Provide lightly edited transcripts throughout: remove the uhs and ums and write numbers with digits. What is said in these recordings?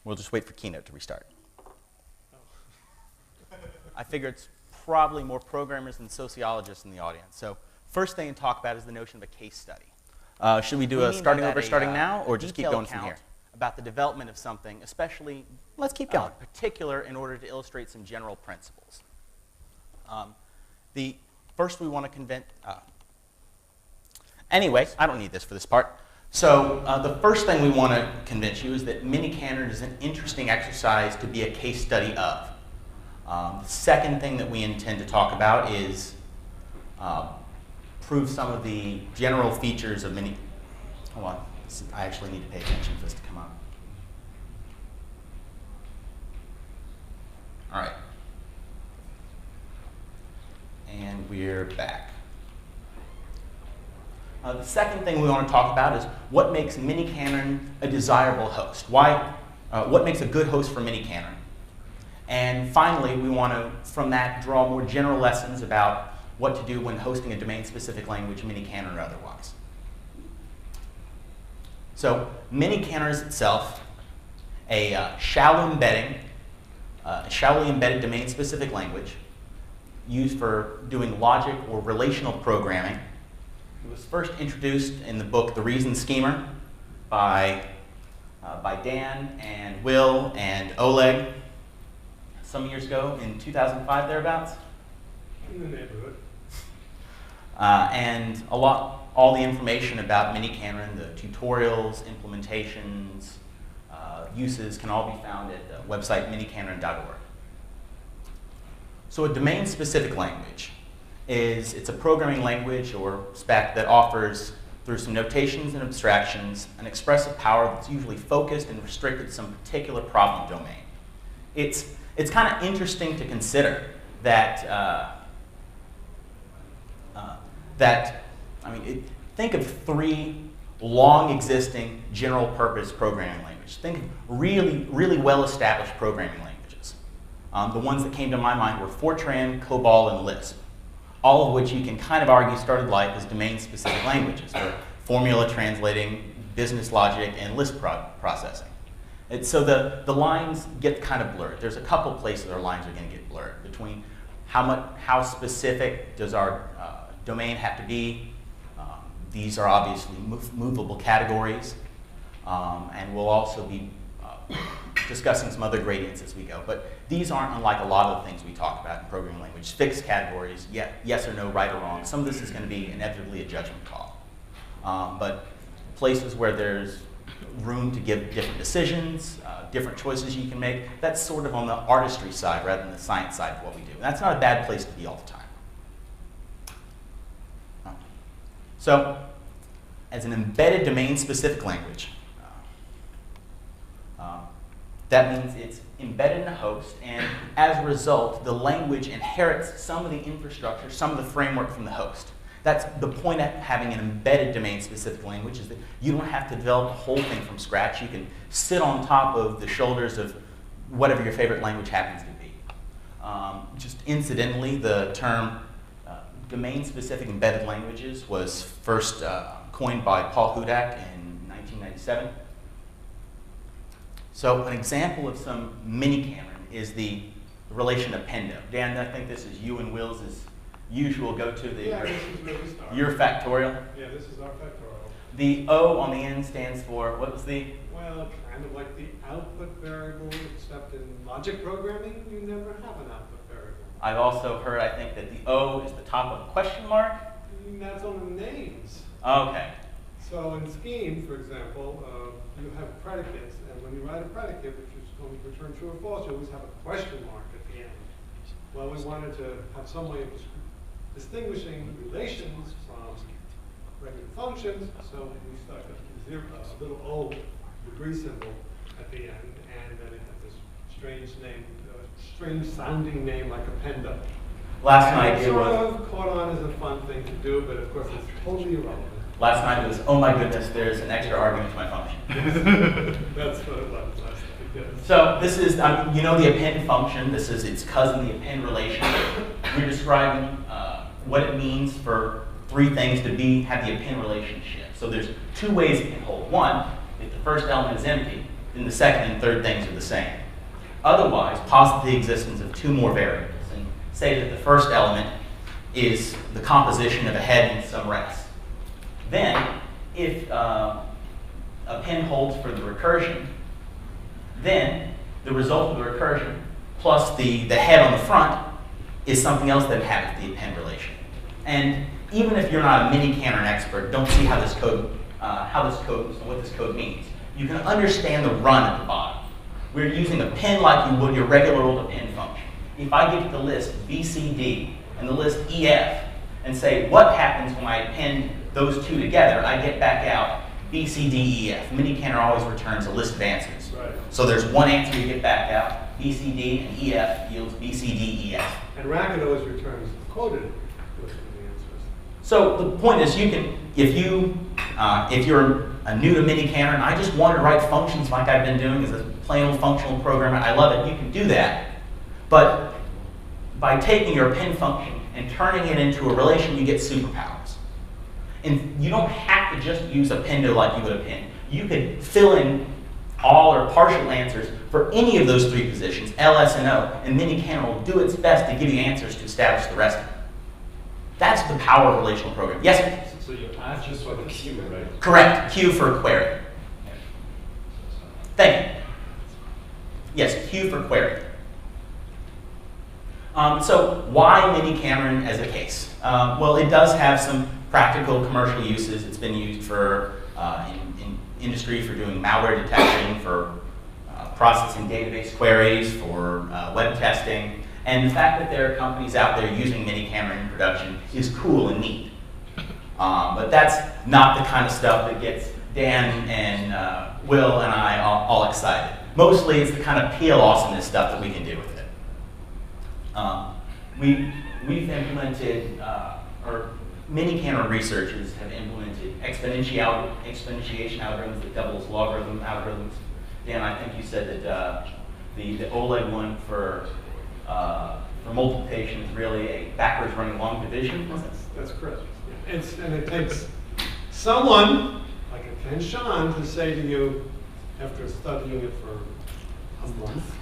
We'll just wait for Keynote to restart. I figure it's probably more programmers than sociologists in the audience. So first thing to talk about is the notion of a case study. Should we do a starting over, starting now, or just keep going from here? About the development of something, especially, let's keep going, particular in order to illustrate some general principles. First we want to convince, anyway, I don't need this for this part. So the first thing we want to convince you is that miniKanren is an interesting exercise to be a case study of. The second thing that we intend to talk about is prove some of the general features of hold on, I actually need to pay attention for this to come up. All right. And we're back. The second thing we want to talk about is what makes miniKanren a desirable host. What makes a good host for miniKanren? And finally, we want to, from that, draw more general lessons about what to do when hosting a domain-specific language, miniKanren or otherwise. So miniKanren is itself a shallowly embedded domain-specific language used for doing logic or relational programming. It was first introduced in the book The Reason Schemer by Dan and Will and Oleg some years ago in 2005, thereabouts. In the neighborhood. And all the information about miniKanren, the tutorials, implementations, uses can all be found at the website minikanren.org. So a domain-specific language it's a programming language or spec that offers, through some notations and abstractions, an expressive power that's usually focused and restricted to some particular problem domain. It's kind of interesting to consider that think of three long-existing general-purpose programming languages. Think of really, really well-established programming languages. The ones that came to my mind were Fortran, COBOL, and Lisp, all of which you can kind of argue started life as domain-specific languages, for formula translating, business logic, and Lisp processing. So the lines get kind of blurred. There's a couple places where lines are going to get blurred between how specific does our domain have to be. These are obviously movable categories, and we'll also be discussing some other gradients as we go. But these aren't unlike a lot of the things we talk about in programming language. Fixed categories, yes or no, right or wrong. Some of this is going to be inevitably a judgment call. But places where there's room to give different decisions, different choices you can make, that's sort of on the artistry side rather than the science side of what we do. And that's not a bad place to be all the time. So, as an embedded domain-specific language, that means it's embedded in a host, and as a result, the language inherits some of the infrastructure, some of the framework from the host. That's the point of having an embedded domain-specific language, is that you don't have to develop the whole thing from scratch. You can sit on top of the shoulders of whatever your favorite language happens to be. Just incidentally, the term domain-specific embedded languages was first coined by Paul Hudak in 1997. So an example of some miniKanren is the relation appendo. Dan, I think this is you and Will's usual go-to, this is where we start. your factorial. Yeah, this is our factorial. The O on the end stands for, what was the? Well, kind of like the output variable, except in logic programming, you never have an output variable. I've also heard, I think, that the O is the top of a question mark. That's on the names. Okay. So in Scheme, for example, you have predicates, and when you write a predicate, which is going to return true or false, you always have a question mark at the end. Well, we wanted to have some way of distinguishing relations from regular functions, so we stuck a little O degree symbol at the end, and then it had this strange name, strange sounding name like appendo. Last night it was sort of caught on as a fun thing to do, but of course it's totally irrelevant. Last night it was, oh my goodness, there's an extra argument to my function. That's what it was last night, yes. So this is, you know the append function. This is its cousin, the append relation. We're describing what it means for three things to have the append relationship. So there's two ways it can hold. One, if the first element is empty, then the second and third things are the same. Otherwise, posit the existence of two more variables and say that the first element is the composition of a head and some rest. Then, if a pin holds for the recursion, then the result of the recursion plus the head on the front is something else that inhabits the append relation. And even if you're not a miniKanren expert, don't see how this code, what this code means. You can understand the run at the bottom. We're using a pin like you would your regular old append function. If I give the list BCD and the list EF and say what happens when I append those two together, I get back out BCDEF. miniKanren always returns a list of answers. Right. So there's one answer you get back out. BCD and EF yields BCDEF. And Racket always returns the quoted list of the answers. So the point is, you can, if you're new to miniKanren, I just want to write functions like I've been doing as a plain old functional programmer. I love it. You can do that, but by taking your append function and turning it into a relation, you get superpowers. And you don't have to just use appendo like you would append. You could fill in all or partial answers for any of those three positions, L, S, and O, and miniKanren will do its best to give you answers to establish the rest of them. That's the power of relational programming. Yes? So you ask just for the Q, right? Correct. Q for query. Thank you. Yes, Q for query. So why miniKanren as a case? Well, it does have some practical commercial uses. It's been used for in industry for doing malware detection, for processing database queries, for web testing. And the fact that there are companies out there using miniKanren in production is cool and neat. But that's not the kind of stuff that gets Dan and Will and I all excited. Mostly it's the kind of PL awesomeness stuff that we can do with it. We've implemented, or miniKanren researchers have implemented exponentiation algorithms that double as logarithm algorithms. Dan, I think you said that the OLEG one for multiplication is really a backwards running long division. That's correct. And it takes someone like a Ken Sean to say to you, after studying it for a month,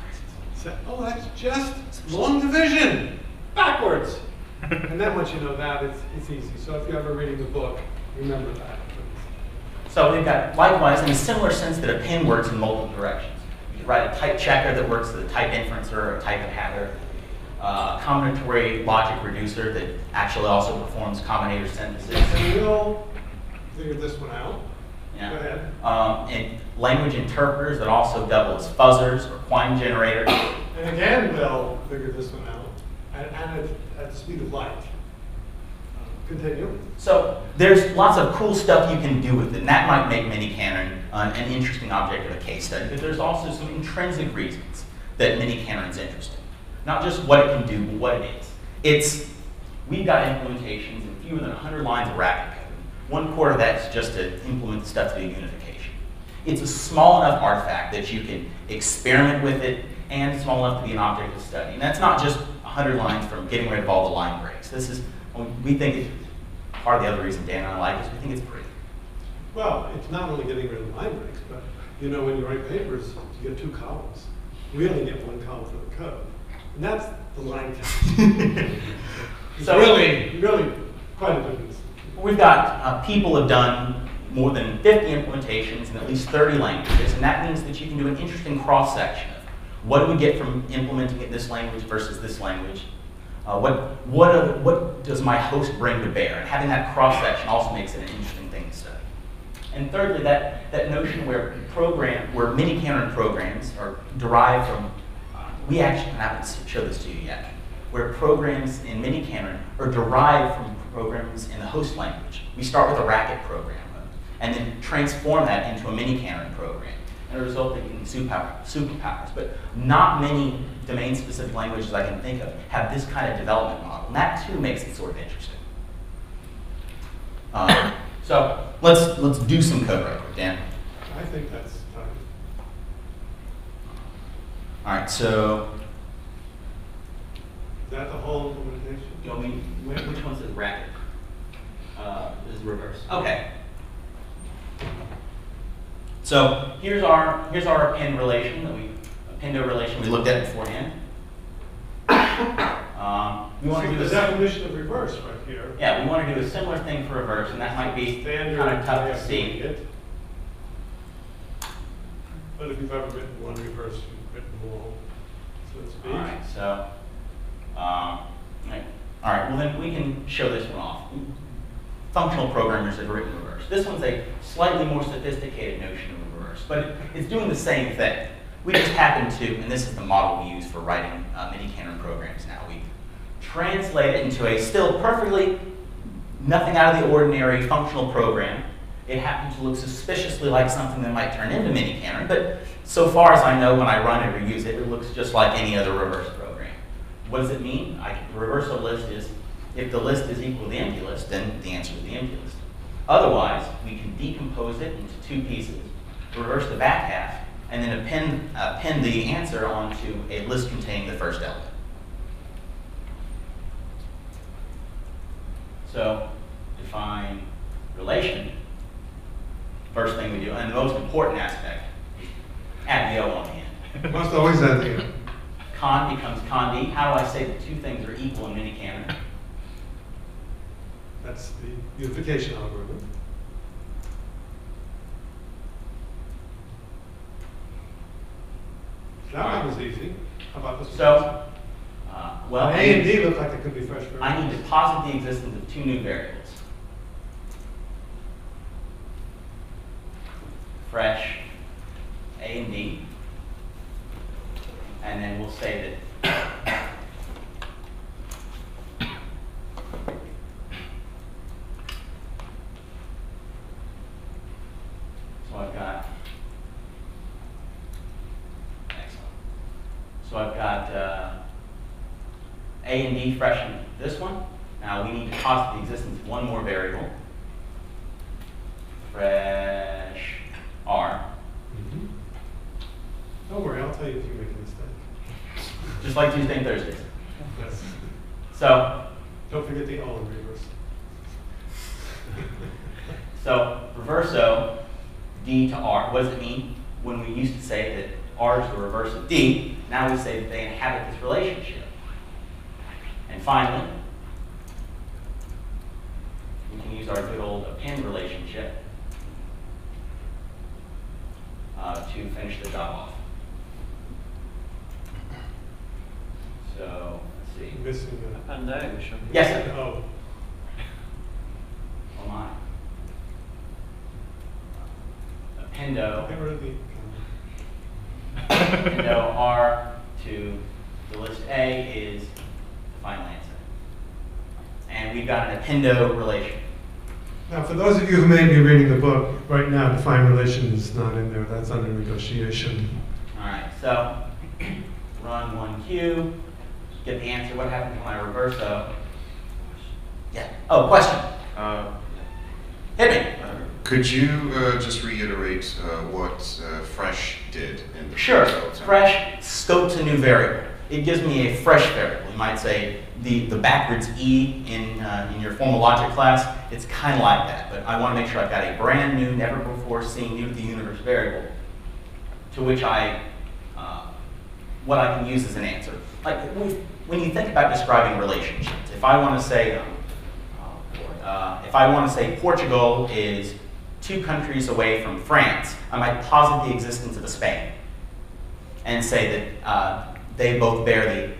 say, oh, that's just long division, backwards. And then once you know that, it's easy. So if you're ever reading the book, remember that. So we've got, likewise, in a similar sense that a pin works in multiple directions. You can write a type checker that works as a type inferencer or a type adder, a combinatory logic reducer that actually also performs combinator synthesis. And we'll figure this one out. Yeah. Go ahead. And language interpreters that also double as fuzzers or Quine generators. And again, they'll figure this one out. And at the speed of light. Continue. So there's lots of cool stuff you can do with it, and that might make miniKanren an interesting object of a case study, but there's also some intrinsic reasons that miniKanren is interesting. Not just what it can do, but what it is. We've got implementations in fewer than 100 lines of racket code. 1/4 of that is just to implement stuff to do unification. It's a small enough artifact that you can experiment with it and small enough to be an object of study. And that's not just 100 lines from getting rid of all the line breaks. This is, we think it's part of the other reason Dan and I like it is we think it's pretty. Well, it's not only getting rid of line breaks, but you know, when you write papers, you get 2 columns. We only get 1 column for the code. And that's the line count. It's So really quite a difference. We've got people have done more than 50 implementations in at least 30 languages, and that means that you can do an interesting cross-section of what do we get from implementing it this language versus this language. What does my host bring to bear? And having that cross-section also makes it an interesting thing to study. And thirdly, that notion where miniKanren programs are derived from, we actually haven't showed this to you yet, where programs in miniKanren are derived from programs in the host language. We start with a racket program and then transform that into a miniKanren program. And a result that you can superpowers. But not many domain-specific languages I can think of have this kind of development model. And that too makes it sort of interesting. So let's do some code right quick, Dan. I think that's time. All right, so Is that the whole implementation? you want me, which one's the racket? This is reverse. Okay. So here's our append relation appendo relation we looked at beforehand. We want to do the definition of reverse right here. Yeah, we want to do a similar thing for reverse, and that might be kind of tough to see. But if you've ever written one reverse, you've written them all, so to speak. All right, so, all right, well then we can show this one off. Functional programmers have written reverse. This one's a slightly more sophisticated notion of reverse, but it's doing the same thing. We just happen to, and this is the model we use for writing miniKanren programs now. We translate it into a still perfectly nothing out of the ordinary functional program. It happens to look suspiciously like something that might turn into miniKanren, but so far as I know, when I run it or use it, it looks just like any other reverse program. What does it mean? The reverse of list is, if the list is equal to the empty list, then the answer is the empty list. Otherwise, we can decompose it into two pieces, reverse the back half, and then append the answer onto a list containing the first element. So, define relation. First thing we do, and the most important aspect, add the O on the end. Must always add the O. Con becomes con D. How do I say that two things are equal in miniKanren? That's the unification algorithm. That one was easy. How about this one? So, well, A and D look like they could be fresh variables. I need to posit the existence of two new variables. Fresh A and D. And then we'll say that so I've got A and D fresh in this one. Now we need to posit the existence of one more variable, fresh R. Mm-hmm. Don't worry, I'll tell you if you make a mistake. Just like Tuesday and Thursdays. Yes. So, Don't forget the O in reverse. so reverso D to R. What does it mean? When we used to say that R is the reverse of D, now we say that they inhabit this relationship. And finally, we can use our good old append relationship to finish the job off. So, let's see. Missing And O, shouldn't we? Yes, the sir. O. Oh my. Appendo. Get rid of the Appendo R to the list A is the final answer. And we've got an appendo relation. Now, for those of you who may be reading the book, right now, define relation is not in there. That's under negotiation. All right, so run 1Q, get the answer. What happens when I reverso? Yeah. Oh, question. Hit me. Could you just reiterate what fresh did in the Sure. results? Fresh scopes a new variable. It gives me a fresh variable. You might say the backwards E in your formal logic class. It's kind of like that, but I want to make sure I've got a brand new, never before seen, new to the universe variable to which what I can use as an answer. Like when you think about describing relationships, if I want to say Portugal is 2 countries away from France, I might posit the existence of a Spain and say that they both bear the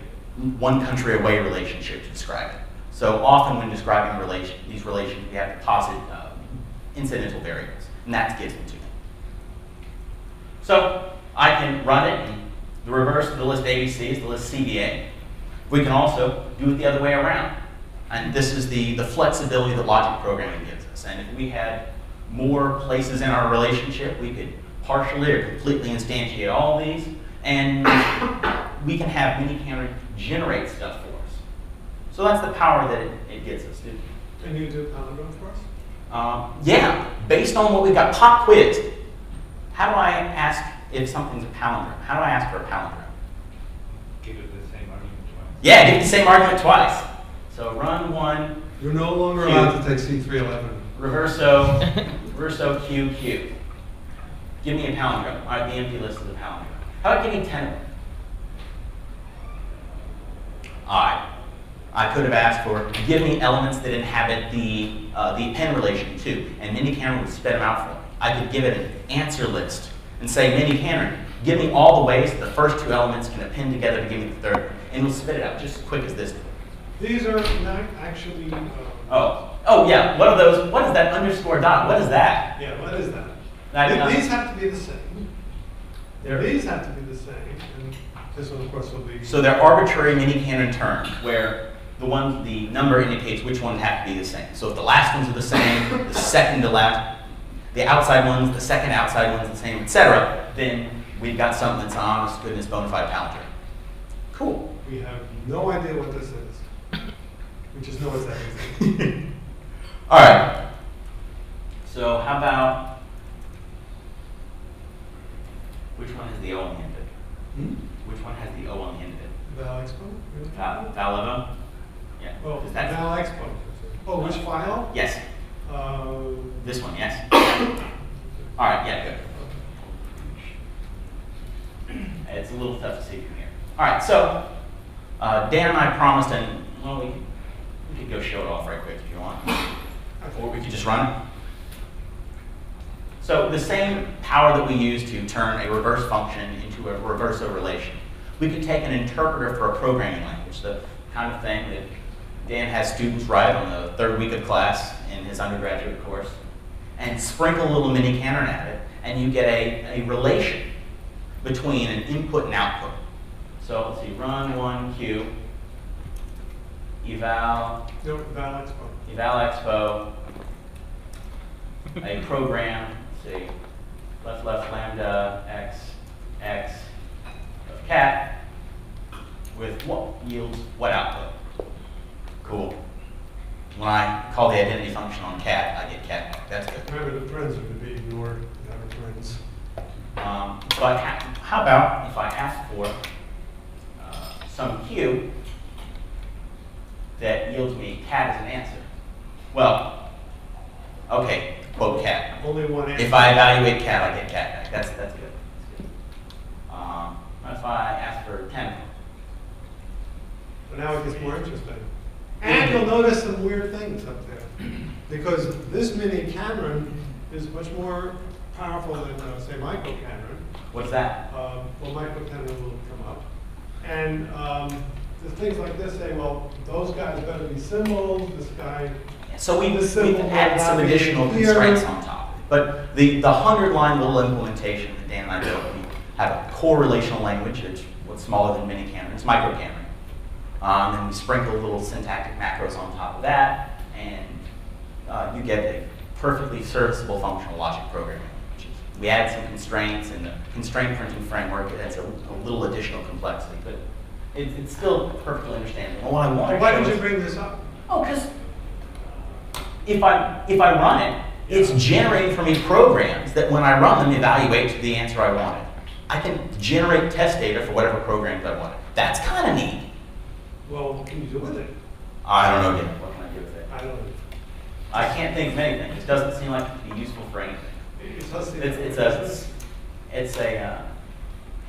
one country away relationship to describe it. So often when describing these relations, we have to posit incidental variables, and that's given to me. So I can run it, and the reverse of the list ABC is the list CBA. We can also do it the other way around. And this is the flexibility that logic programming gives us. And if we had more places in our relationship, we could partially or completely instantiate all these, and we can have miniKanren generate stuff for us. So that's the power that it gives us. Can you do palindrome for us? Yeah, based on what we've got, pop quiz. How do I ask if something's a palindrome? How do I ask for a palindrome? Give it the same argument twice. Yeah, give it the same argument twice. So run 1, You're no longer Q. allowed to take C311. reverso QQ. Give me a palindrome. All right, the empty list is a palindrome. How about give me 10 of them? All right. I could have asked for, give me elements that inhabit the append relation too, and miniKanren would spit them out for me. I could give it an answer list and say, miniKanren, give me all the ways that the first two elements can append together to give me the third one, and it'll spit it out just as quick as this. These are not actually. Oh yeah. What are those? What is that underscore dot? What is that? Yeah, what is that? These have to be the same. These have to be the same, and this one, of course, will be. So they're arbitrary miniKanren terms where the number indicates which ones have to be the same. So if the last ones are the same, the second to last, the outside ones, the second outside ones the same, etc., then we've got something that's an honest goodness bona fide palindrome. Cool. We have no idea what this is. We just know it's everything. All right. So how about which one has the O on the end of it? Which one has the O on the end of it? Val Expo? Val Yeah. Oh, Is that Val Expo. Oh, which file? Yes. This one, yes. All right, yeah, good. It's a little tough to see from here. All right, so Dan and I promised, and well, we could go show it off right quick if you want, or we could just run it. So the same power that we use to turn a reverse function into a reverso relation, we could take an interpreter for a programming language, the kind of thing that Dan has students write on the third week of class in his undergraduate course, and sprinkle a little miniKanren at it, and you get a relation between an input and output. So let's see, run 1Q, eval expo, a program, let's see, left lambda x of cat with what yields what output. Cool. When I call the identity function on cat, I get cat back. That's good. Remember, the friends are to be ignored. Never friends. But how about if I ask for some Q that yields me cat as an answer? Well, okay, quote cat. Only one answer. If I evaluate cat, I get cat back. That's good. That's good. If I ask for 10. But now it gets more interesting. And you'll notice some weird things up there. Because this miniKanren is much more powerful than, say, microKanren. What's that? Well, microKanren will come up. And the things like this say, well, those guys better be symbols, this guy... So we've added some additional constraints on top. But the 100-line little implementation that Dan and I built, we have a core relational language, it's what's smaller than miniKanren, it's microKanren. And we sprinkle little syntactic macros on top of that, and you get a perfectly serviceable functional logic programming language. We add some constraints, and the constraint printing framework adds a little additional complexity, but it's still perfectly understandable. What I want to Why show did you is- bring this up? Oh, because if I run it, it's generating for me programs that when I run them evaluate to the answer I wanted. I can generate test data for whatever programs I wanted. That's kind of neat. Well, what can you do with it? I don't know yet. What can I do with it? I don't know. I can't think of anything. It doesn't seem like it could be useful for anything.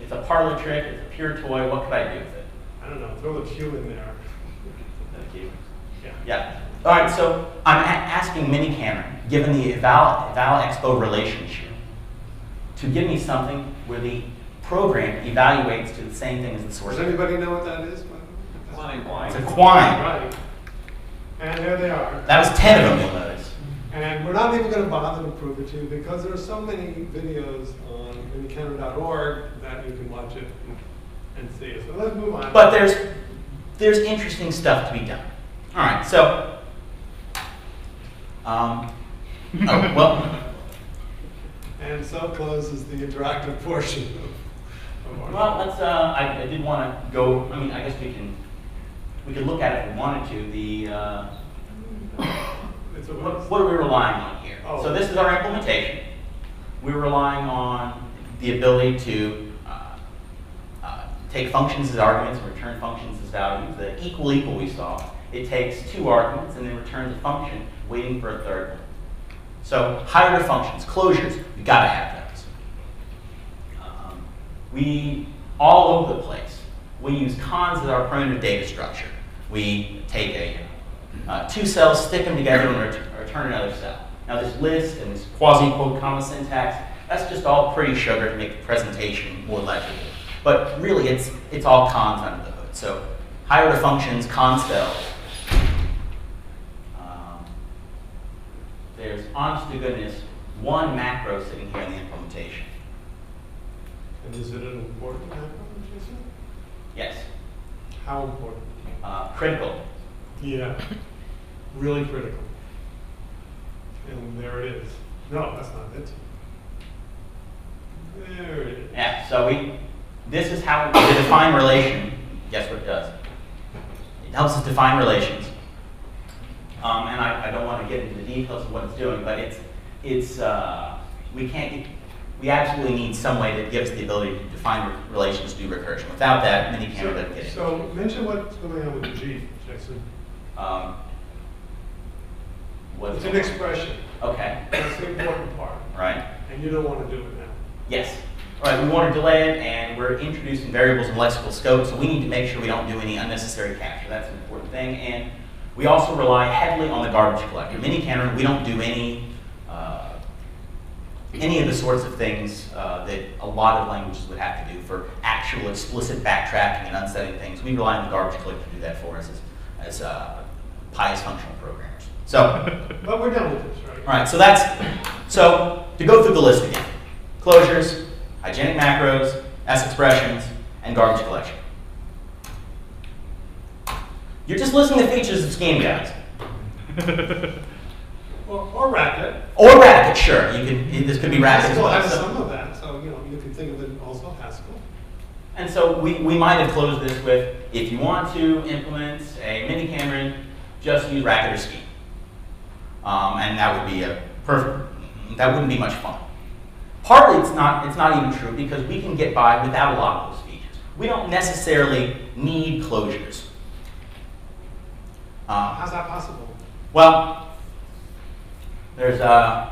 It's a parlor trick. It's a pure toy. What could I do with it? I don't know. Throw a Q in there. Thank you. Yeah. Yeah. All right. So I'm asking miniKanren, given the eval expo relationship, to give me something where the program evaluates to the same thing as the source. Does anybody know what that is? It's a quine. Right. And there they are. That was 10 of them, you'll notice. And we're not even going to bother to prove it to you because there are so many videos on miniKanren.org that you can watch it and see it. So let's move on. But there's interesting stuff to be done. All right, so, well. And so closes the interactive portion of our. Well, let's. I did want to go. I mean, I guess we could look at it if we wanted to. What are we relying on here? Oh. So this is our implementation. We're relying on the ability to take functions as arguments and return functions as values. The equal we saw, it takes 2 arguments and then returns a function waiting for a third one. So higher functions, closures, you got to have those. all over the place, we use cons as our primitive data structure. We take two cells, stick them together, and return another cell. Now this list and this quasi-quote comma syntax, that's just all pretty sugar to make the presentation more legible. But really, it's all cons under the hood. So higher order functions, cons cells. There's, honest to goodness, one macro sitting here in the implementation. And is it an important macro, Jason? Yes. How important? Critical. Yeah, really critical. And there it is. No, that's not it. There it is. Yeah, so this is how we define relation. Guess what it does? It helps us define relations. And I don't want to get into the details of what it's doing, but we absolutely need some way that gives the ability to define relations, do recursion. Without that, miniKanren doesn't get it. So mention what's going on with the G, Jason. It's an expression. Okay. That's the important part. Right. And you don't want to do it now. Yes. All right, we want to delay it, and we're introducing variables in lexical scope, so we need to make sure we don't do any unnecessary capture. That's an important thing. And we also rely heavily on the garbage collector. miniKanren, we don't do any of the sorts of things that a lot of languages would have to do for actual explicit backtracking and unsetting things. We rely on the garbage collector to do that for us as pious functional programmers. So, but we're done with this, right? all right, so to go through the list again. Closures, hygienic macros, S expressions, and garbage collection. You're just listing the features of scheme, guys. Or racket. Or racket, sure. This could be racket as Haskell well. has some of that, so you can think of it also Haskell. And so we might have closed this with, if you want to implement a miniKanren, just use racket or scheme. And that would be that wouldn't be much fun. Partly it's not even true because we can get by without a lot of those features. We don't necessarily need closures. How's that possible? Well, there's an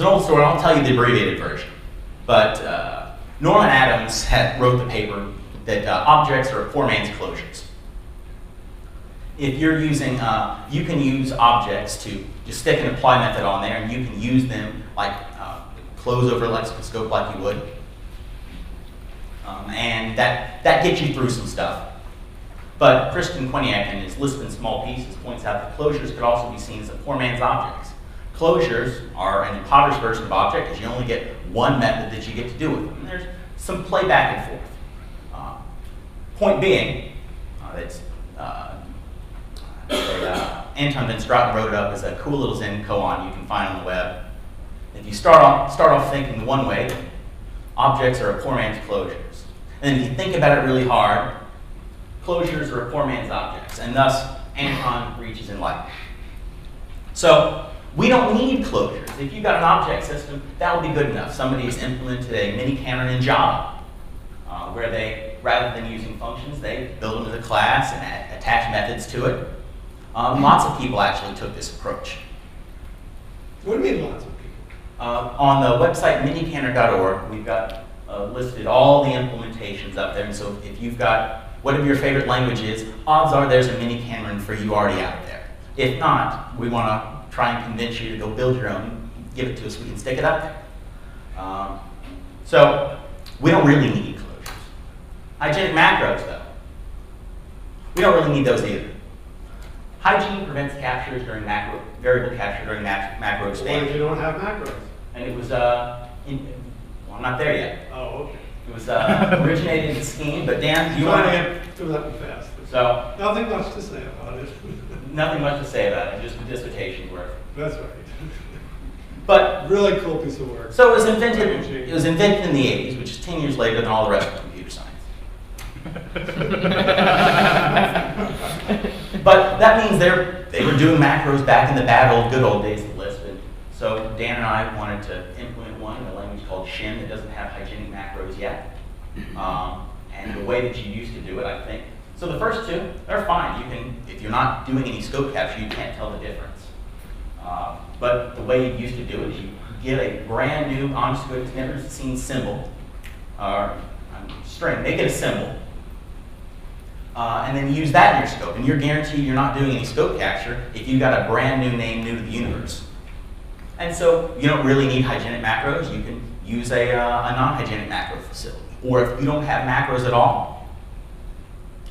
old story. I'll tell you the abbreviated version. But Norman Adams wrote the paper that objects are poor man's closures. If you're using, you can use objects to just stick an apply method on there, and you can use them like close over lexical scope like you would. And that gets you through some stuff. But Christian Queniak, in his Lisp in Small Pieces, points out that closures could also be seen as a poor man's objects. Closures are an impoverished version of object, because you only get one method that you get to do with them. And there's some play back and forth. Point being, Anton Van Straten wrote it up as a cool little Zen koan you can find on the web. If you start off thinking one way, objects are a poor man's closures. And then if you think about it really hard, closures are a poor man's objects, and thus Anton reaches enlightenment. So we don't need closures. If you've got an object system, that will be good enough. Somebody's implemented a miniKanren in Java, where they, rather than using functions, they build them as a class and attach methods to it. Lots of people actually took this approach. What do you mean lots of people? On the website miniKanren.org, we've got listed all the implementations up there. And so if you've got whatever your favorite language is, odds are there's a miniKanren for you already out there. If not, we want to try and convince you to go build your own, give it to us, we can stick it up there. So we don't really need closures. Hygienic macros, though. We don't really need those either. Hygiene prevents captures during variable capture during macro expansion. What if you don't have macros? And it was, well, I'm not there yet. Oh, okay. It was originated in Scheme, but Dan, you want want to to? get through that fast. So, Nothing much to say about it. nothing much to say about it, just a dissertation work. That's right. But, Really cool piece of work. so it was invented in the 80s, which is 10 years later than all the rest of computer science. But that means they were doing macros back in the good old days of Lisp. And so Dan and I wanted to implement one in a language called Shim that doesn't have hygienic macros yet. And the way that you used to do it, I think. So the first two, they're fine. If you're not doing any scope capture, you can't tell the difference. But the way you used to do it is you get a brand new, honest to goodness, never seen symbol, string, make it a symbol, and then use that in your scope. And you're guaranteed you're not doing any scope capture if you've got a brand new name new to the universe. And so you don't really need hygienic macros. You can use a non-hygienic macro facility. Or if you don't have macros at all,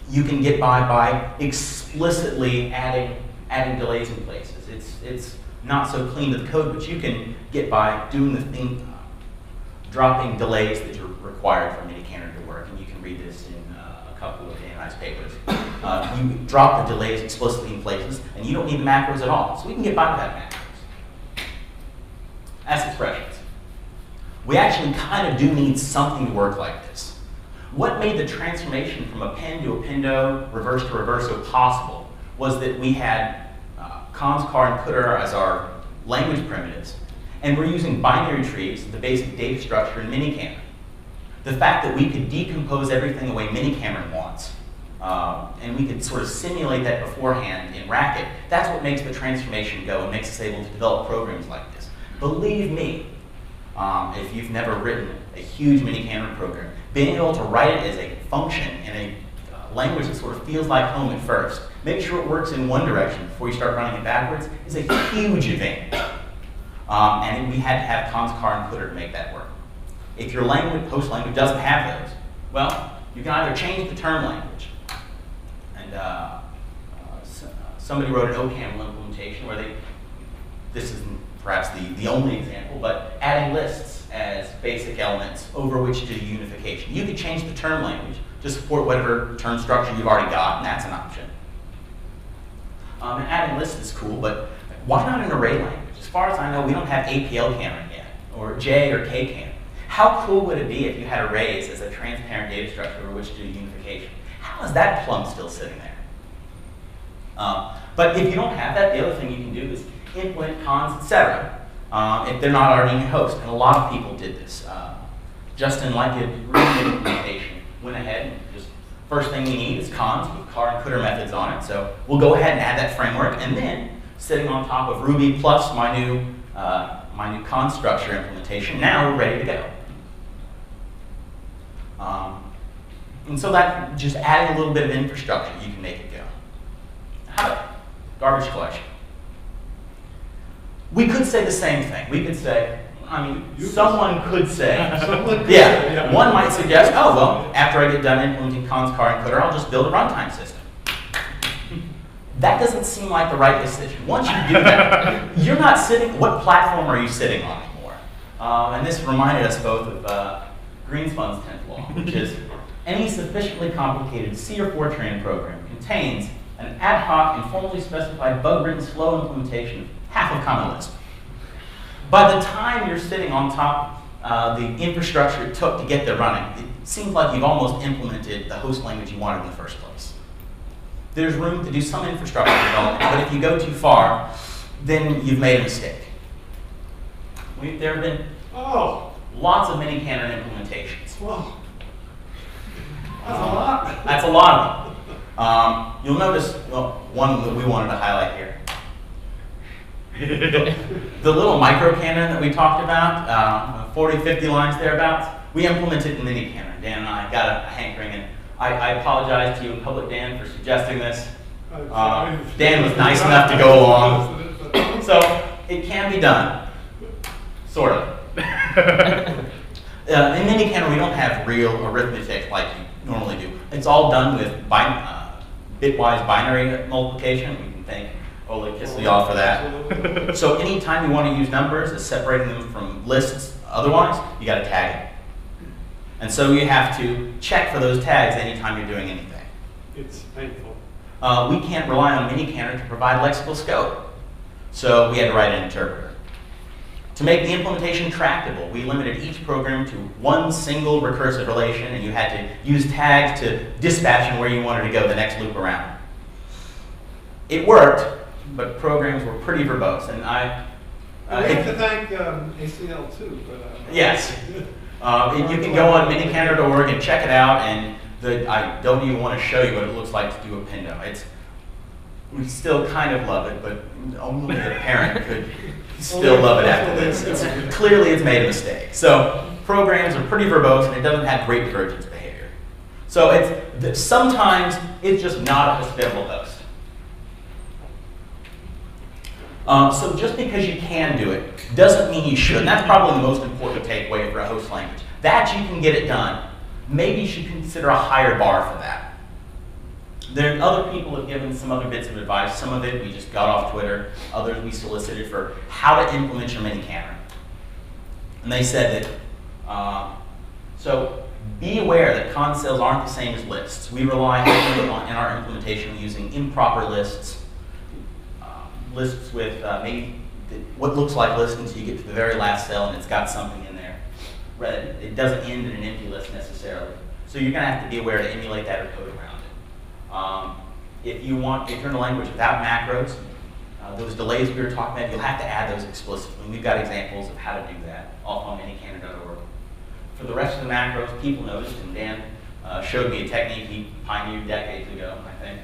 you can get by explicitly adding delays in places. It's not so clean to the code, but you can get by doing the thing, dropping delays that are required for miniKanren to work. And you can read this in a couple of Dan and I's papers. You drop the delays explicitly in places, and you don't need the macros at all. So we can get by without macros. As expressions. We actually kind of do need something to work like this. What made the transformation from append to appendo, reverse to reverso possible was that we had cons, car, and cdr as our language primitives, and we're using binary trees, the basic data structure in miniKanren. The fact that we could decompose everything the way miniKanren wants, and we could sort of simulate that beforehand in Racket, that's what makes the transformation go and makes us able to develop programs like this. Believe me, if you've never written a huge miniKanren program, being able to write it as a function in a language that sort of feels like home at first, make sure it works in one direction before you start running it backwards, is a huge advantage. And we had to have cons, car, and cdr to make that work. If your language, host language doesn't have those, well, you can either change the term language. And somebody wrote an OCaml implementation where this isn't perhaps the only example, but adding lists as basic elements over which to do unification. You could change the term language to support whatever term structure you've already got, and that's an option. And adding lists is cool, but why not an array language? As far as I know, we don't have APL-Kanren yet, or J or K-Kanren. How cool would it be if you had arrays as a transparent data structure over which to do unification? How is that plum still sitting there? But if you don't have that, the other thing you can do is implement cons, etc. If they're not already in your host. And a lot of people did this. Justin, like a Ruby implementation, went ahead and just, first thing we need is cons with car and cdr methods on it. So we'll go ahead and add that framework. And then, sitting on top of Ruby plus my new con structure implementation, now we're ready to go. And so that, just adding a little bit of infrastructure, you can make it go. How about garbage collection? We could say the same thing. We could say, someone could say, one might suggest, oh, well, after I get done implementing cons, car, and cdr, I'll just build a runtime system. That doesn't seem like the right decision. Once you do that, you're not sitting, what platform are you sitting on anymore? And this reminded us both of Greenspun's 10th law, which is, any sufficiently complicated C or Fortran program contains an ad hoc, informally specified, bug-ridden, slow implementation of half of Common Lisp. By the time you're sitting on top the infrastructure it took to get there running, it seems like you've almost implemented the host language you wanted in the first place. There's room to do some infrastructure development, but if you go too far, then you've made a mistake. There have been lots of miniKanren implementations. Whoa. That's a lot. That's a lot of them. You'll notice one that we wanted to highlight here. The little microKanren that we talked about, 40, 50 lines thereabouts, we implemented in miniKanren. Dan and I got a hankering, and I apologize to you in public, Dan, for suggesting this. Dan was nice enough to go along. So it can be done, sort of. In miniKanren, we don't have real arithmetic like you normally do. It's all done with bitwise binary multiplication. We can thank Oleg Kiselyov for that. So anytime you want to use numbers as separating them from lists otherwise, you got to tag it. And so you have to check for those tags anytime you're doing anything. It's painful. We can't rely on miniKanren to provide lexical scope. So we had to write an interpreter. To make the implementation tractable, we limited each program to one single recursive relation, and you had to use tags to dispatch them where you wanted to go the next loop around. It worked, but programs were pretty verbose, and we have to thank ACL too. Yes. You can go on miniKanren.org and check it out, and I don't even want to show you what it looks like to do appendo. We still kind of love it, but only a parent could still love it after this. Clearly it's made a mistake. So programs are pretty verbose and it doesn't have great divergence behavior. So sometimes it's just not a hospitable host. So just because you can do it doesn't mean you should. And that's probably the most important takeaway for a host language. That you can get it done. Maybe you should consider a higher bar for that. There other people have given some other bits of advice. Some of it we just got off Twitter. Others we solicited for how to implement your miniKanren. And they said that, so be aware that conn cells aren't the same as lists. We rely heavily on, in our implementation, using improper lists. Lists with maybe what looks like lists until you get to the very last cell and it's got something in there. It doesn't end in an empty list necessarily. So you're going to have to be aware to emulate that or code around it. If you're in a language without macros, those delays we were talking about, you'll have to add those explicitly. We've got examples of how to do that off on miniKanren.org. For the rest of the macros, people noticed, and Dan showed me a technique he pioneered decades ago, I think.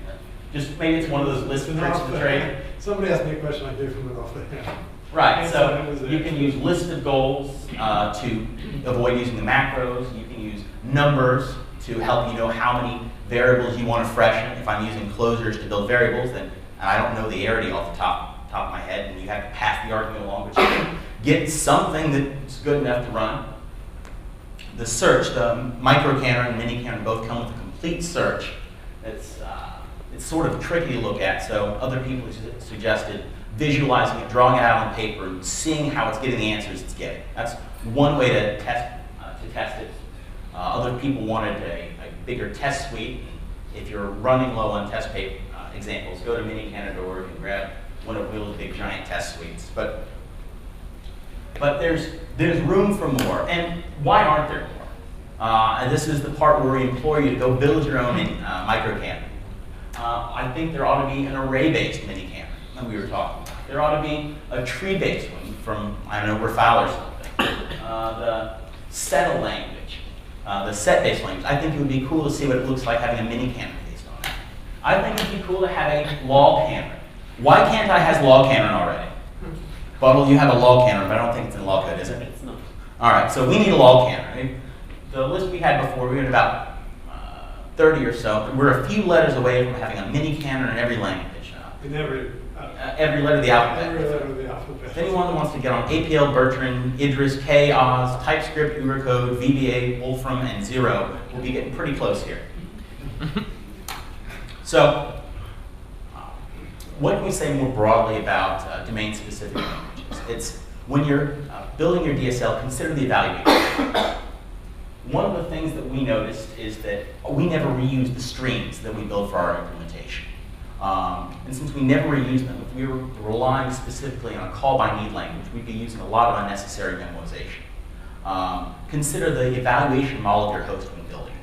Just maybe it's one of those list tricks of the trade. Somebody asked me a question, I gave them it off the hand. Right, so you can use list of goals to avoid using the macros. You can use numbers to help you know how many variables you want to freshen. If I'm using closures to build variables, then I don't know the arity off the top of my head, and you have to pass the argument along, but you can get something that's good enough to run. The search, the microKanren and miniKanren both come with a complete search. It's sort of tricky to look at, so other people suggested visualizing it, drawing it out on paper, and seeing how it's getting the answers it's getting. That's one way to test it. Other people wanted a bigger test suite. If you're running low on test examples, go to miniKanren.org and grab one of Will's big giant test suites. But there's room for more. And why aren't there more? And this is the part where we implore you to go build your own microKanren. I think there ought to be an array-based miniKanren that we were talking about. There ought to be a tree-based one from, I don't know, Rafal or something. The settle language, the set-based language. I think it would be cool to see what it looks like having a miniKanren based on that. I think it'd be cool to have a logKanren. Why can't I has logKanren already? Buttle, you have a logKanren, but I don't think it's in log code, is it? It's not. All right, so we need a logKanren. Right? The list we had before, we had about 30 or so. We're a few letters away from having a miniKanren in every language. In every letter of the alphabet. Every letter of the alphabet. If anyone that wants to get on APL, Bertrand, Idris, K, Oz, TypeScript, Unicode, VBA, Wolfram, and Zero, we'll be getting pretty close here. So, what can we say more broadly about domain-specific languages? It's when you're building your DSL, consider the evaluation. One of the things that we noticed is that we never reuse the streams that we build for our implementation. And since we never reuse them, if we were relying specifically on a call-by-need language, we'd be using a lot of unnecessary memoization. Consider the evaluation model of your host when building.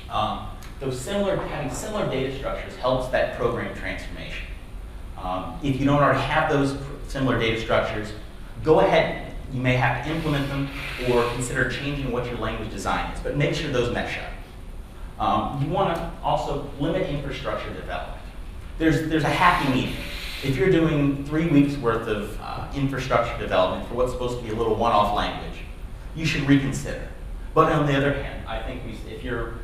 Having similar data structures helps that program transformation. If you don't already have those similar data structures, go ahead. You may have to implement them or consider changing what your language design is, but make sure those mesh up. You want to also limit infrastructure development. There's a happy medium. If you're doing 3 weeks worth of infrastructure development for what's supposed to be a little one-off language, you should reconsider. But on the other hand, I think if your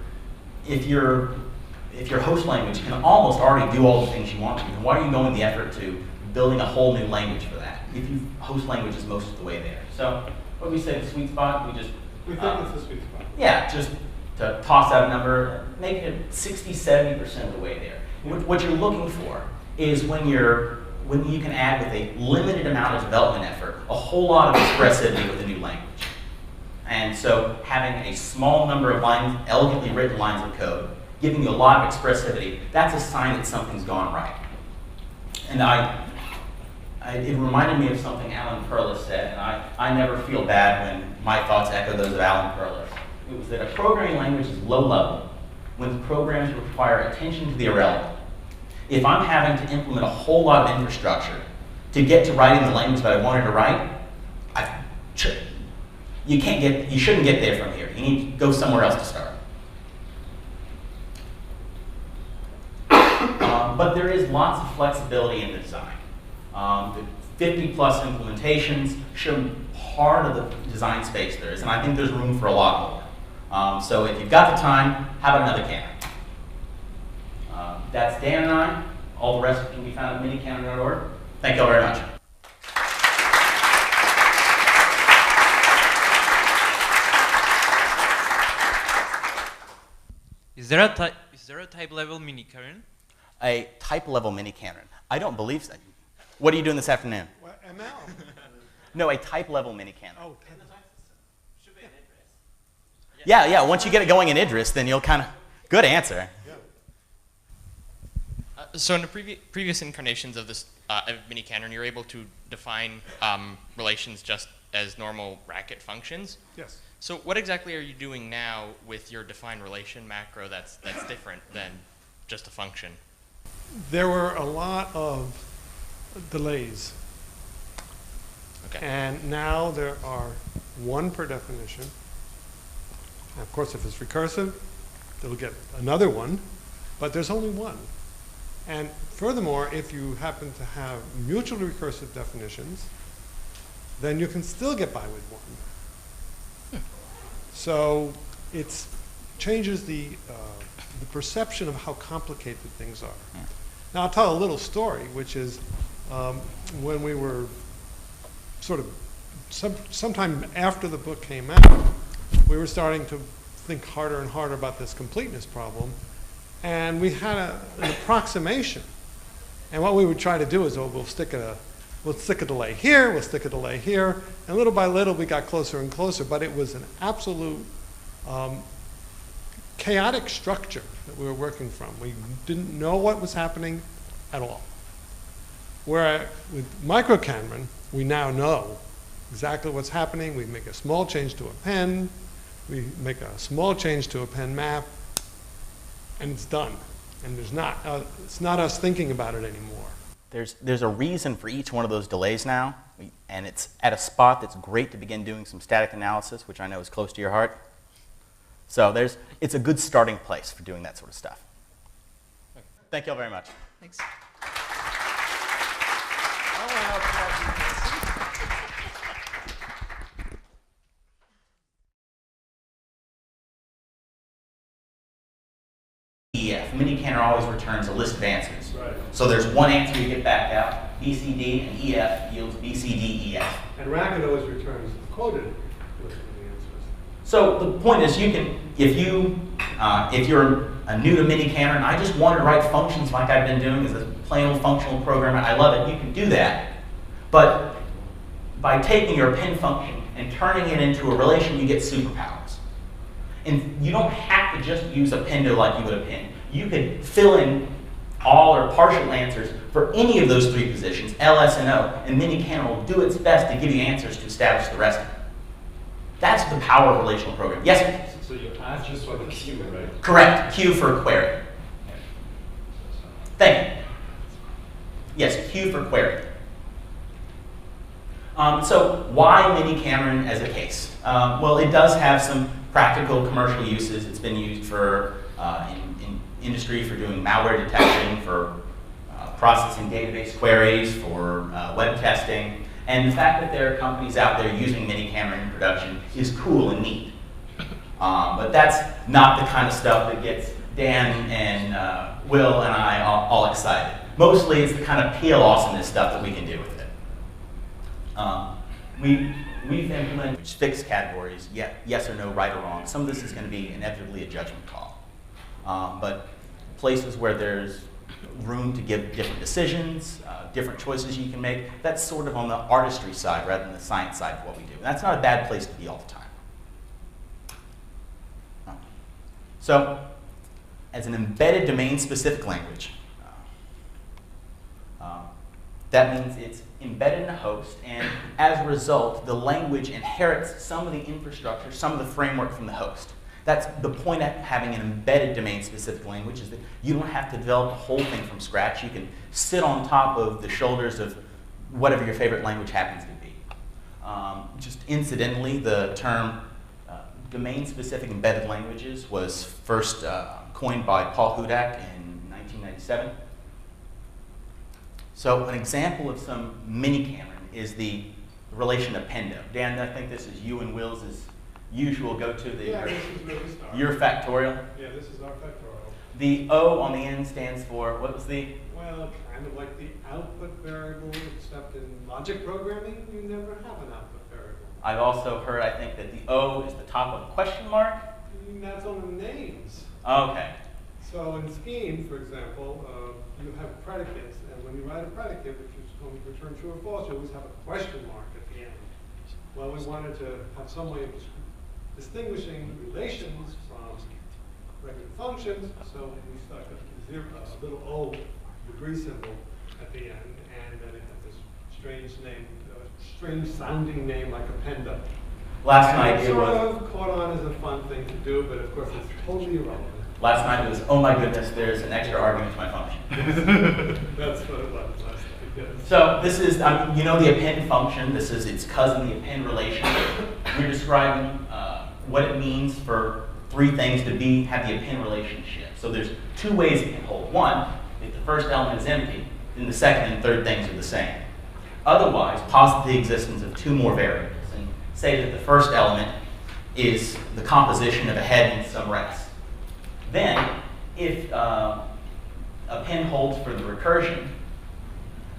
host language can almost already do all the things you want to, then why are you going the effort to building a whole new language for that? If your host language is most of the way there. So what do we say, the sweet spot? We think it's the sweet spot. Yeah, just to toss out a number, make it 60–70% of the way there. What you're looking for is when you can add with a limited amount of development effort a whole lot of expressivity with a new language. And so having a small number of lines, elegantly written lines of code, giving you a lot of expressivity, that's a sign that something's gone right. And it reminded me of something Alan Perlis said, and I never feel bad when my thoughts echo those of Alan Perlis. It was that a programming language is low level when the programs require attention to the irrelevant. If I'm having to implement a whole lot of infrastructure to get to writing the language that I wanted to write, you shouldn't get there from here. You need to go somewhere else to start. But there is lots of flexibility in the design. The 50+ implementations show part of the design space there is, and I think there's room for a lot more. So if you've got the time, how about another Kanren? That's Dan and I. All the rest can be found at miniKanren.org. Thank you all very much. Is there a type level miniKanren? A type level miniKanren? I don't believe so. What are you doing this afternoon? Well, ML. No, a type level miniKanren. Oh, Yeah. Once you get it going in Idris, then you'll kind of. Good answer. So in the previous incarnations of this of miniKanren, you're able to define relations just as normal racket functions. yes. So what exactly are you doing now with your define relation macro that's different than just a function? There were a lot of delays. Okay. And now there are one per definition. And of course, if it's recursive, it'll get another one, but there's only one. And furthermore, if you happen to have mutually recursive definitions, then you can still get by with one. So it changes the perception of how complicated things are. Now I'll tell a little story, which is when we were sort of sometime after the book came out, we were starting to think harder and harder about this completeness problem, and we had an approximation. And what we would try to do is, we'll stick a delay here, we'll stick a delay here, and little by little we got closer and closer, but it was an absolute chaotic structure that we were working from. We didn't know what was happening at all. Where with microKanren, we now know exactly what's happening. We make a small change to a pen, we make a small change to a pen map, and it's done. And it's not us thinking about it anymore. There's a reason for each one of those delays now, and it's at a spot that's great to begin doing some static analysis, which I know is close to your heart. So it's a good starting place for doing that sort of stuff. Thank you all very much. Thanks. miniKanren always returns a list of answers. Right. So there's one answer you get back out, BCD, and EF yields BCD, EF. And racket always returns a quoted list of the answers. So the point is, you can, if you're new to miniKanren, I just want to write functions like I've been doing as a plain old functional programmer, I love it, you can do that. But by taking your pin function and turning it into a relation, you get superpowers. And you don't have to just use appendo like you would a pin. You could fill in all or partial answers for any of those three positions, L, S, and O, and miniKanren will do its best to give you answers to establish the rest of it. That's the power of relational programming. Yes, sir? So you ask just for the Q, right? Correct. Q for query. Thank you. Yes, Q for query. So why miniKanren as a case? Well, it does have some practical commercial uses. It's been used for in industry for doing malware detection, for processing database queries, for web testing. And the fact that there are companies out there using miniKanren in production is cool and neat. But that's not the kind of stuff that gets Dan and Will and I all excited. Mostly it's the kind of PL awesomeness stuff that we can do with it. We've implemented fixed categories, yes or no, right or wrong. Some of this is going to be inevitably a judgment call. But places where there's room to give different decisions, different choices you can make, that's sort of on the artistry side rather than the science side of what we do. And that's not a bad place to be all the time. So, as an embedded domain-specific language, that means it's embedded in a host, and as a result, the language inherits some of the infrastructure, some of the framework from the host. That's the point of having an embedded domain-specific language, is that you don't have to develop the whole thing from scratch. You can sit on top of the shoulders of whatever your favorite language happens to be. Just incidentally, the term domain-specific embedded languages was first coined by Paul Hudak in 1997. So an example of some miniKanren is the relation to pendo. Dan, I think this is you and Will's usual go-to. Yeah, this is where we start. Your factorial. Yeah, this is our factorial. The O on the end stands for, what was the? Well, kind of like the output variable, except in logic programming, you never have an output variable. I've also heard, I think, that the O is the top of a question mark. That's on the names. Okay. So in Scheme, for example, you have predicates, and when you write a predicate, which is going to return true or false, you always have a question mark at the end. Well, we wanted to have some way of distinguishing relations from regular functions, so we stuck a little O degree symbol at the end, and then it had this strange name, strange sounding name like appendo. Last night it sort was. of caught on as a fun thing to do, but of course it's totally irrelevant. Last night it was, oh my goodness, there's an extra argument to my function. That's what it was last night, yes. So this is, you know, the append function. This is its cousin, the append relation. We're describing what it means for three things to have the append relationship. So there's two ways it can hold. One, if the first element is empty, then the second and third things are the same. Otherwise, posit the existence of two more variables and say that the first element is the composition of a head and some rest. Then, if append holds for the recursion,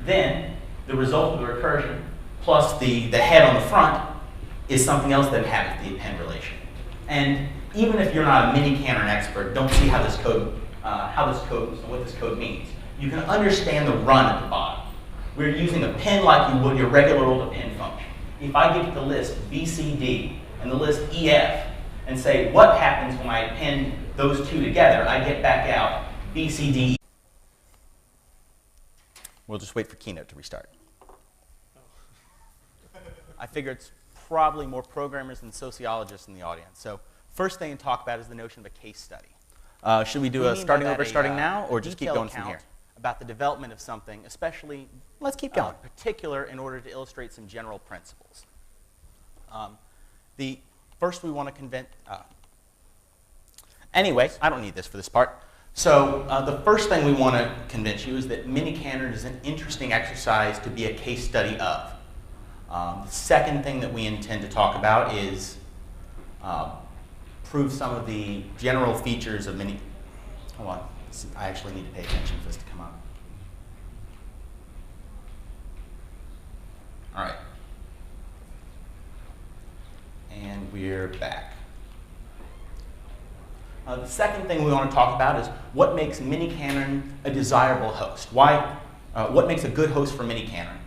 then the result of the recursion plus the head on the front is something else that inhabits the append relation. And even if you're not a miniKanren expert, don't see how this code, what this code means. You can understand the run at the bottom. We're using append like you would your regular old append function. If I give the list BCD and the list EF and say what happens when I append those two together, I get back out BCD. We'll just wait for Keynote to restart. I figure it's probably more programmers than sociologists in the audience. So first thing to talk about is the notion of a case study. Should we do a starting now, or just keep going from here? About the development of something, especially, let's keep going, particular in order to illustrate some general principles. First we want to convince, anyway, I don't need this for this part. So the first thing we want to convince you is that miniKanren is an interesting exercise to be a case study of. The second thing that we intend to talk about is prove some of the general features of hold on, I actually need to pay attention for this to come up. All right. And we're back. The second thing we want to talk about is what makes miniKanren a desirable host. What makes a good host for miniKanren?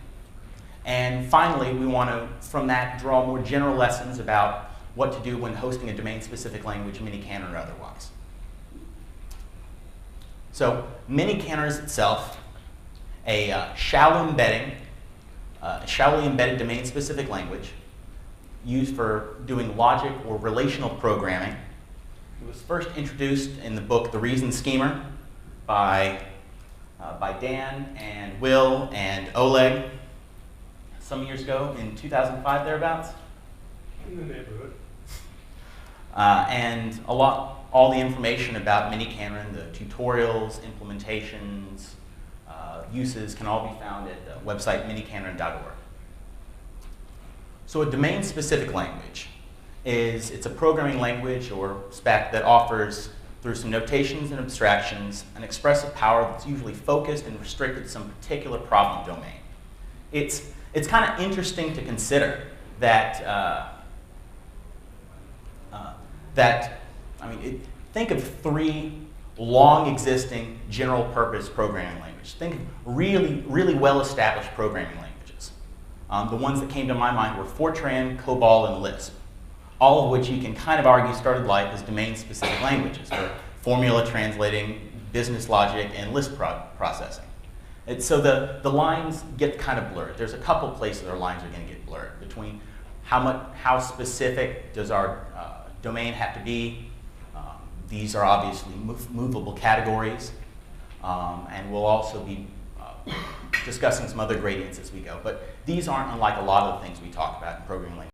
And finally, we want to, from that, draw more general lessons about what to do when hosting a domain-specific language, miniKanren or otherwise. So miniKanren is itself a shallowly embedded domain-specific language used for doing logic or relational programming. It was first introduced in the book The Reason Schemer by Dan and Will and Oleg some years ago, in 2005 thereabouts. In the neighborhood. And all the information about miniKanren, the tutorials, implementations, uses can all be found at the website minikanren.org. So a domain-specific language it's a programming language or spec that offers, through some notations and abstractions, an expressive power that's usually focused and restricted to some particular problem domain. It's kind of interesting to consider that think of three long-existing general-purpose programming languages. Think of really, really well-established programming languages. The ones that came to my mind were Fortran, COBOL, and Lisp, all of which you can kind of argue started life as domain-specific languages for formula translating, business logic, and list processing. So the lines get kind of blurred. There's a couple places where lines are going to get blurred between how specific does our domain have to be. These are obviously movable categories, and we'll also be discussing some other gradients as we go. But these aren't unlike a lot of the things we talk about in programming languages.